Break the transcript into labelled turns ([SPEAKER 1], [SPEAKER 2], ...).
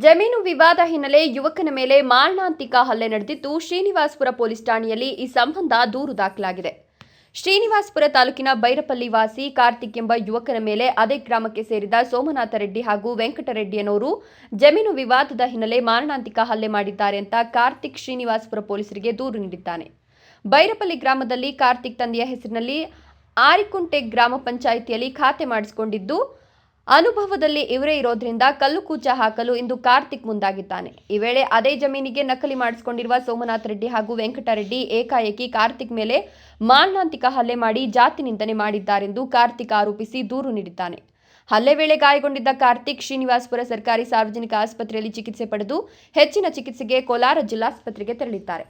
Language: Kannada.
[SPEAKER 1] ಜಮೀನು ವಿವಾದ ಹಿನ್ನೆಲೆ ಯುವಕನ ಮೇಲೆ ಮಾರಣಾಂತಿಕ ಹಲ್ಲೆ ನಡೆದಿದ್ದು ಶ್ರೀನಿವಾಸಪುರ ಪೊಲೀಸ್ ಠಾಣೆಯಲ್ಲಿ ಈ ಸಂಬಂಧ ದೂರು ದಾಖಲಾಗಿದೆ. ಶ್ರೀನಿವಾಸಪುರ ತಾಲೂಕಿನ ಬೈರಪಲ್ಲಿ ವಾಸಿ ಕಾರ್ತಿಕ್ ಎಂಬ ಯುವಕನ ಮೇಲೆ ಅದೇ ಗ್ರಾಮಕ್ಕೆ ಸೇರಿದ ಸೋಮನಾಥ ರೆಡ್ಡಿ ಹಾಗೂ ವೆಂಕಟರೆಡ್ಡಿ ಅನ್ನೋರು ಜಮೀನು ವಿವಾದದ ಹಿನ್ನೆಲೆ ಮಾರಣಾಂತಿಕ ಹಲ್ಲೆ ಮಾಡಿದ್ದಾರೆ ಅಂತ ಕಾರ್ತಿಕ್ ಶ್ರೀನಿವಾಸಪುರ ಪೊಲೀಸರಿಗೆ ದೂರು ನೀಡಿದ್ದಾನೆ. ಬೈರಪಲ್ಲಿ ಗ್ರಾಮದಲ್ಲಿ ಕಾರ್ತಿಕ್ ತಂದೆಯ ಹೆಸರಿನಲ್ಲಿ ಆರಿಕುಂಟೆ ಗ್ರಾಮ ಪಂಚಾಯಿತಿಯಲ್ಲಿ ಖಾತೆ ಮಾಡಿಸಿಕೊಂಡಿದ್ದು ಅನುಭವದಲ್ಲಿ ಇವರೇ ಇರೋದ್ರಿಂದ ಕಲ್ಲು ಕೂಚ ಹಾಕಲು ಇಂದು ಕಾರ್ತಿಕ್ ಮುಂದಾಗಿದ್ದಾನೆ. ಈ ವೇಳೆ ಅದೇ ಜಮೀನಿಗೆ ನಕಲಿ ಮಾಡಿಸಿಕೊಂಡಿರುವ ಸೋಮನಾಥ ರೆಡ್ಡಿ ಹಾಗೂ ವೆಂಕಟರೆಡ್ಡಿ ಏಕಾಏಕಿ ಕಾರ್ತಿಕ್ ಮೇಲೆ ಮಾರಣಾಂತಿಕ ಹಲ್ಲೆ ಮಾಡಿ ಜಾತಿ ನಿಂದನೆ ಮಾಡಿದ್ದಾರೆಂದು ಕಾರ್ತಿಕ್ ಆರೋಪಿಸಿ ದೂರು ನೀಡಿದ್ದಾನೆ. ಹಲ್ಲೆ ವೇಳೆ ಗಾಯಗೊಂಡಿದ್ದ ಕಾರ್ತಿಕ್ ಶ್ರೀನಿವಾಸಪುರ ಸರ್ಕಾರಿ ಸಾರ್ವಜನಿಕ ಆಸ್ಪತ್ರೆಯಲ್ಲಿ ಚಿಕಿತ್ಸೆ ಪಡೆದು ಹೆಚ್ಚಿನ ಚಿಕಿತ್ಸೆಗೆ ಕೋಲಾರ ಜಿಲ್ಲಾಸ್ಪತ್ರೆಗೆ ತೆರಳಿದ್ದಾರೆ.